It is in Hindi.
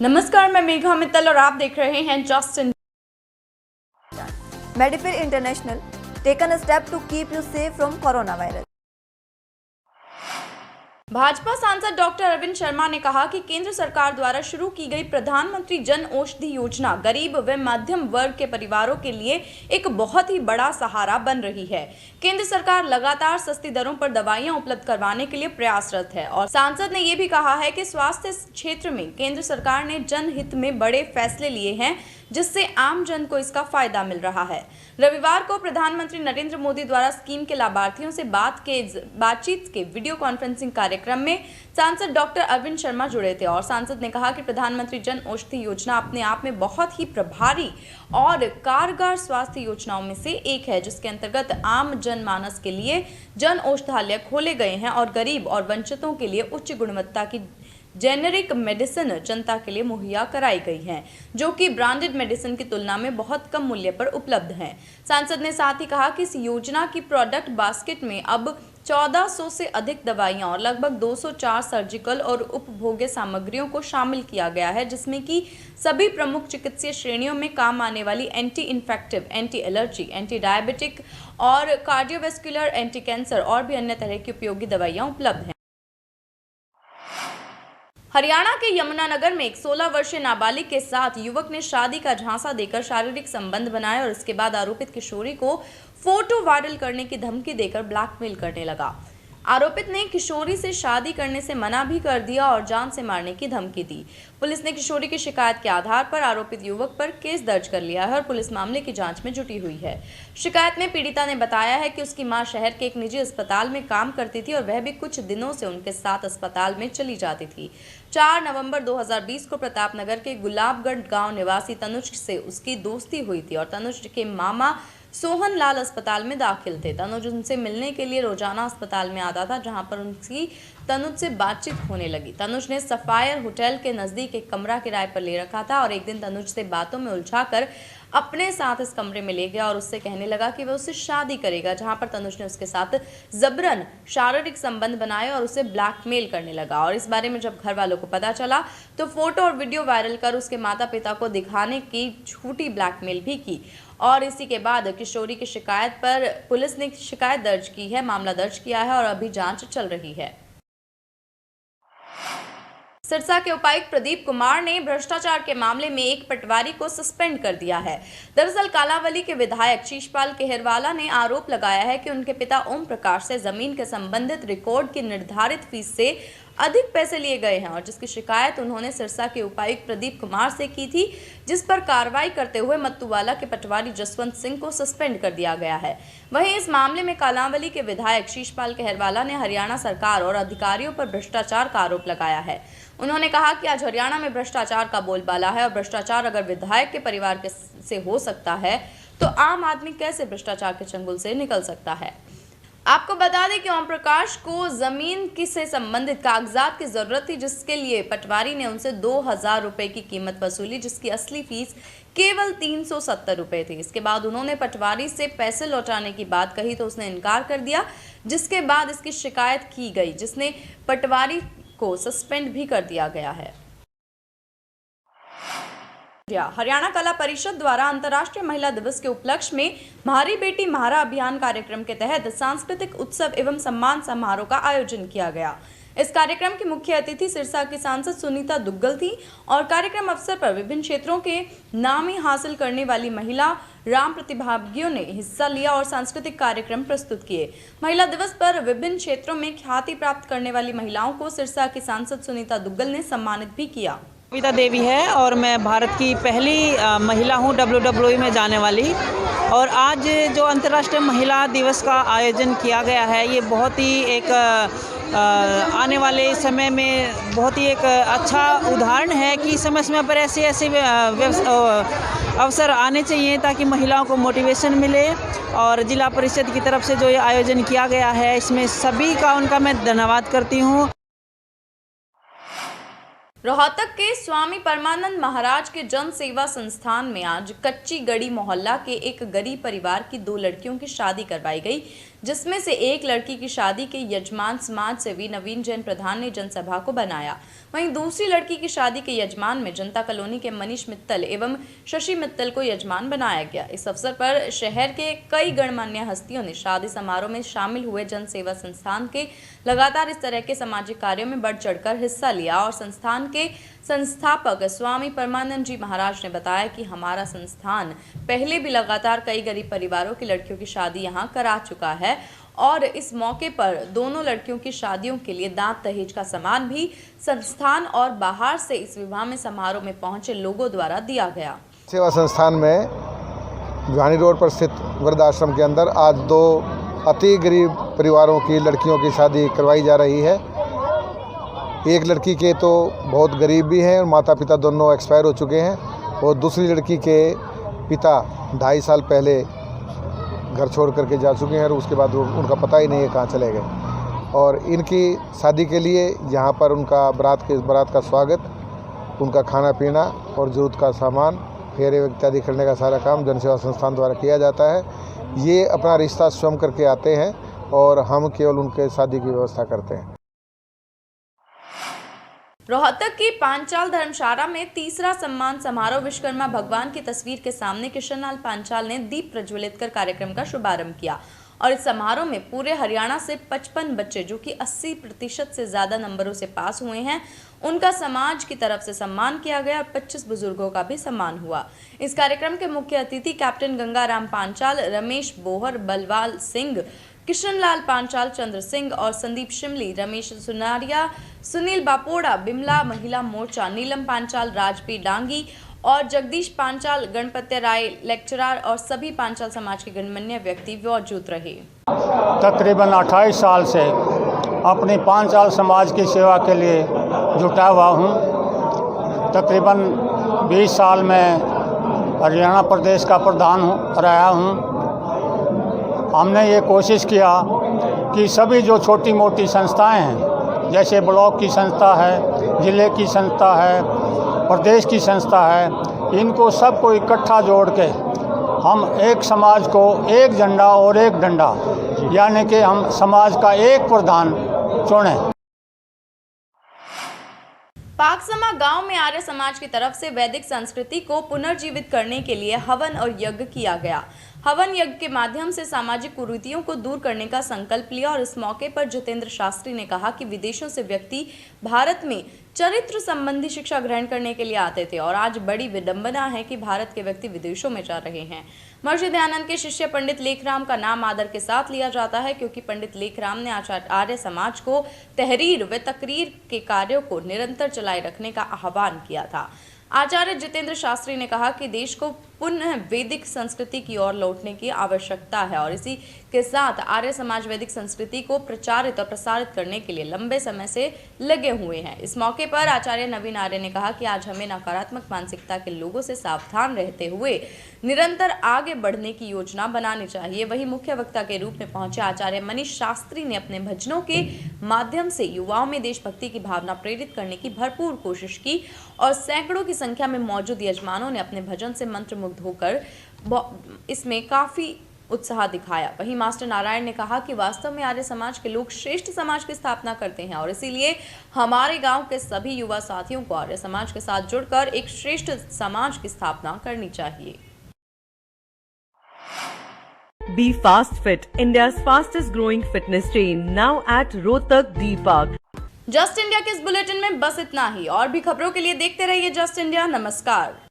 नमस्कार, मैं मेघा मित्तल और आप देख रहे हैं just in. Medifil International taken a step to keep you safe from coronavirus. Bhajpa सांसद डॉक्टर अरविंद शर्मा ने कहा कि केंद्र सरकार द्वारा शुरू की गई प्रधानमंत्री जन औषधि योजना गरीब व मध्यम वर्ग के परिवारों के लिए एक बहुत ही बड़ा सहारा बन रही है। केंद्र सरकार लगातार सस्ती दरों पर दवाइयां उपलब्ध करवाने के लिए प्रयासरत है और सांसद ने ये भी कहा है कि स्वास्थ्य क्षेत्र में केंद्र सरकार ने जनहित में बड़े फैसले लिए हैं, जिससे आम जन को इसका फायदा मिल रहा है। रविवार को प्रधानमंत्री नरेंद्र मोदी द्वारा स्कीम के लाभार्थियों से बातचीत के वीडियो कॉन्फ्रेंसिंग कार्यक्रम में सांसद डॉक्टर अरविंद शर्मा जुड़े थे और सांसद ने कहा कि प्रधानमंत्री जन औषधि योजना अपने आप में बहुत ही प्रभावी और कारगर स्वास्थ्य योजनाओं में से एक है, जिसके अंतर्गत आम जनमानस के लिए जन औषधालय खोले गए हैं और गरीब और वंचितों के लिए उच्च गुणवत्ता की जेनेरिक मेडिसिन जनता के लिए मुहैया कराई गई हैं, जो कि ब्रांडेड मेडिसिन की तुलना में बहुत कम मूल्य पर उपलब्ध हैं। सांसद ने साथ ही कहा कि इस योजना की प्रोडक्ट बास्केट में अब 1400 से अधिक दवाइयां और लगभग 204 सर्जिकल और उपभोग्य सामग्रियों को शामिल किया गया है, जिसमें कि सभी प्रमुख चिकित्सीय श्रेणियों में काम आने वाली anti infective, anti allergy, anti diabetic और कार्डियोवैस्कुलर, एंटी कैंसर और भी अन्य तरह की उपयोगी दवाइयां उपलब्ध हैं। हरियाणा के यमुनानगर में एक 16 वर्षीय नाबालिग के साथ युवक ने शादी का झांसा देकर शारीरिक संबंध बनाए और इसके बाद आरोपित किशोरी को फोटो वायरल करने की धमकी देकर ब्लैकमेल करने लगा। आरोपित ने किशोरी से शादी करने से मना भी कर दिया और जान से मारने की धमकी दी। पुलिस ने किशोरी की शिकायत के आधार पर आरोपित युवक पर केस दर्ज कर लिया है और पुलिस मामले की जांच में जुटी हुई है। शिकायत में पीड़िता ने बताया है कि उसकी मां शहर के एक निजी अस्पताल में काम करती थी और वह भी कुछ दिनों से उनके साथ अस्पताल में चली जाती थी। 4 नवंबर 2020 को प्रतापनगर के गुलाबगढ़ गांव निवासी तनुज से उसकी दोस्ती हुई थी और तनुज के मामा सोहन लाल अस्पताल में दाखिल थे। तनुज उनसे मिलने के लिए रोजाना अस्पताल में आता था, जहां पर उनकी तनुज से बातचीत होने लगी। तनुज ने सफायर होटल के नजदीक एक कमरा किराए पर ले रखा था और एक दिन तनुज से बातों में उलझाकर अपने साथ इस कमरे में ले गया और उससे कहने लगा कि वह उससे शादी करेगा, जहां पर तनुज ने उसके साथ जबरन शारीरिक संबंध बनाए और उसे ब्लैकमेल करने लगा। और इस बारे में जब घर वालों को पता चला तो फोटो और वीडियो वायरल कर उसके माता पिता को दिखाने की झूठी ब्लैकमेल भी की और इसी के बाद किशोरी की शिकायत पर पुलिस ने शिकायत दर्ज की है, मामला दर्ज किया है और अभी जांच चल रही है। सिरसा के उपायुक्त प्रदीप कुमार ने भ्रष्टाचार के मामले में एक पटवारी को सस्पेंड कर दिया है। दरअसल कालांवाली के विधायक शीशपाल केहरवाला ने आरोप लगाया है कि उनके पिता ओम प्रकाश से जमीन के संबंधित रिकॉर्ड की निर्धारित फीस से अधिक पैसे लिए गए हैं और जिसकी शिकायत उन्होंने सिरसा के उपायुक्त प्रदीप कुमार से की थी, जिस पर कार्रवाई करते हुए मत्तूवाला के पटवारी जसवंत सिंह को सस्पेंड कर दिया गया है। वहीं इस मामले में कालांवाली के विधायक शीशपाल केहरवाला ने हरियाणा सरकार और अधिकारियों पर भ्रष्टाचार का आरोप लगाया है। उन्होंने कहा कि आज हरियाणा में भ्रष्टाचार का बोलबाला है और भ्रष्टाचार अगर विधायक के परिवार से हो सकता है तो आम आदमी कैसे भ्रष्टाचार के चंगुल से निकल सकता है। आपको बता दें कि ओम प्रकाश को जमीन से संबंधित कागजात की जरूरत थी, जिसके लिए पटवारी ने उनसे 2000 रुपए की कीमत वसूली, जिसकी असली फीस केवल 370 रुपए थी। इसके बाद उन्होंने पटवारी से पैसे लौटाने की बात कही तो उसने इनकार कर दिया, जिसके बाद इसकी शिकायत की गई, जिसने पटवारी को सस्पेंड भी कर दिया गया है। हरियाणा कला परिषद द्वारा अंतर्राष्ट्रीय महिला दिवस के उपलक्ष्य में म्हारी बेटी म्हारा अभियान कार्यक्रम के तहत सांस्कृतिक उत्सव एवं सम्मान समारोह का आयोजन किया गया। इस कार्यक्रम की मुख्य अतिथि सिरसा की सांसद सुनीता दुग्गल थी और कार्यक्रम अवसर पर विभिन्न क्षेत्रों के नामी हासिल करने वाली महिला राम प्रतिभागियों ने हिस्सा लिया और सांस्कृतिक कार्यक्रम प्रस्तुत किए। महिला दिवस पर विभिन्न क्षेत्रों में ख्याति प्राप्त करने वाली महिलाओं को सिरसा की सांसद सुनीता दुग्गल ने सम्मानित भी किया। कविता देवी है और मैं भारत की पहली महिला हूँ WWE में जाने वाली। और आज जो अंतर्राष्ट्रीय महिला दिवस का आयोजन किया गया है, ये बहुत ही एक आने वाले समय में बहुत ही एक अच्छा उदाहरण है कि समय समय पर ऐसे अवसर आने चाहिए ताकि महिलाओं को मोटिवेशन मिले। और जिला परिषद की तरफ से जो ये आयोजन किया गया है, इसमें सभी का उनका मैं धन्यवाद करती हूँ। रोहतक के स्वामी परमानंद महाराज के जन सेवा संस्थान में आज कच्ची गढ़ी मोहल्ला के एक गरीब परिवार की 2 लड़कियों की शादी करवाई गई, जिसमें से एक लड़की की शादी के यजमान समाज सेवी नवीन जैन प्रधान ने जनसभा को बनाया। वहीं दूसरी लड़की की शादी के यजमान में जनता कॉलोनी के मनीष मित्तल एवं शशि मित्तल को यजमान बनाया गया। इस अवसर पर शहर के कई गणमान्य हस्तियों ने शादी समारोह में शामिल हुए जन सेवा संस्थान के लगातार इस तरह के सामाजिक कार्यों में बढ़ चढ़कर हिस्सा लिया। और संस्थान के संस्थापक स्वामी परमानंद जी महाराज ने बताया कि हमारा संस्थान पहले भी लगातार कई गरीब परिवारों की लड़कियों की शादी यहाँ करा चुका है और इस मौके पर दोनों लड़कियों की शादियों के लिए दांत दहेज का सामान भी संस्थान और बाहर से इस विवाह में समारोह में पहुंचे लोगों द्वारा दिया गया। सेवा संस्थान में जुहानी रोड पर स्थित वृद्धाश्रम के अंदर आज 2 अति गरीब परिवारों की लड़कियों की शादी करवाई जा रही है। एक लड़की के तो बहुत गरीब भी हैं और माता पिता दोनों एक्सपायर हो चुके हैं और दूसरी लड़की के पिता 2.5 साल पहले घर छोड़ करके जा चुके हैं और उसके बाद उनका पता ही नहीं है कहाँ चले गए। और इनकी शादी के लिए यहाँ पर उनका बारात का स्वागत, उनका खाना पीना और ज़रूरत का सामान, फेरे इत्यादि करने का सारा काम जनसेवा संस्थान द्वारा किया जाता है। ये अपना रिश्ता स्वयं करके आते हैं और हम केवल उनके शादी की व्यवस्था करते हैं। रोहतक की पांचाल धर्मशाला में तीसरा सम्मान समारोह विश्वकर्मा भगवान की तस्वीर के सामने किशनलाल पांचाल ने दीप प्रज्वलित कर कार्यक्रम का शुभारंभ किया। और इस समारोह में पूरे हरियाणा से 55 बच्चे जो कि 80% से ज्यादा नंबरों से पास हुए हैं उनका समाज की तरफ से सम्मान किया गया और 25 बुजुर्गों का भी सम्मान हुआ। इस कार्यक्रम के मुख्य अतिथि कैप्टन गंगाराम पांचाल, रमेश बोहर, बलवाल सिंह, किशनलाल पांचाल, चंद्र सिंह और संदीप शिमली, रमेश सुनारिया, सुनील बापोड़ा, बिमला महिला मोर्चा, नीलम पांचाल, राजपी डांगी और जगदीश पांचाल, गणपत्य राय लेक्चरर और सभी पांचाल समाज के गणमान्य व्यक्ति मौजूद रहे। तकरीबन 28 साल से अपनी पांचाल समाज की सेवा के लिए जुटा हुआ हूँ। तकरीबन 20 साल में हरियाणा प्रदेश का प्रधान रहा हूँ। हमने ये कोशिश किया कि सभी जो छोटी मोटी संस्थाएं हैं, जैसे ब्लॉक की संस्था है, जिले की संस्था है, प्रदेश की संस्था है, इनको सबको इकट्ठा जोड़ के हम एक समाज को एक झंडा और एक डंडा, यानी कि हम समाज का एक प्रधान चुने। पाकसमा गांव में आर्य समाज की तरफ से वैदिक संस्कृति को पुनर्जीवित करने के लिए हवन और यज्ञ किया गया। हवन यज्ञ के माध्यम से सामाजिक कुरीतियों को दूर करने का संकल्प लिया। और इस मौके पर जितेंद्र शास्त्री ने कहा कि विदेशों से व्यक्ति भारत में चरित्र संबंधी शिक्षा ग्रहण करने के लिए आते थे और आज बड़ी विडंबना है कि भारत के व्यक्ति विदेशों में जा रहे हैं। महर्षि दयानंद के शिष्य पंडित लेखराम का नाम आदर के साथ लिया जाता है क्योंकि पंडित लेखराम ने आर्य समाज को तहरीर व तकरीर के कार्यों को निरंतर चलाए रखने का आह्वान किया था। आचार्य जितेंद्र शास्त्री ने कहा कि देश को पुनः वैदिक संस्कृति की ओर लौटने की आवश्यकता है और इसी के साथ आर्य समाज वैदिक संस्कृति को प्रचारित और प्रसारित करने के लिए लंबे समय से लगे हुए हैं। इस मौके पर आचार्य नवीन आर्य ने कहा कि आज हमें नकारात्मक मानसिकता के लोगों से सावधान रहते हुए निरंतर आगे बढ़ने की योजना बनानी चाहिए। वहीं मुख्य वक्ता के रूप में पहुंचे आचार्य मनीष शास्त्री ने अपने भजनों के माध्यम से युवाओं में देशभक्ति की भावना प्रेरित करने की भरपूर कोशिश की और सैकड़ों की संख्या में मौजूद यजमानों ने अपने भजन से मंत्रमुग्ध होकर इसमें काफी उत्साह दिखाया। वहीं मास्टर नारायण ने कहा कि वास्तव में आर्य समाज के लोग श्रेष्ठ समाज की स्थापना करते हैं और इसीलिए हमारे गांव के सभी युवा साथियों को आर्य समाज के साथ जुड़कर एक श्रेष्ठ समाज की स्थापना करनी चाहिए। Be Fast Fit, India's fastest growing fitness chain, now at Rohtak D Park. Just India के इस बुलेटिन में बस इतना ही। और भी खबरों के लिए देखते रहिए जस्ट इंडिया। नमस्कार।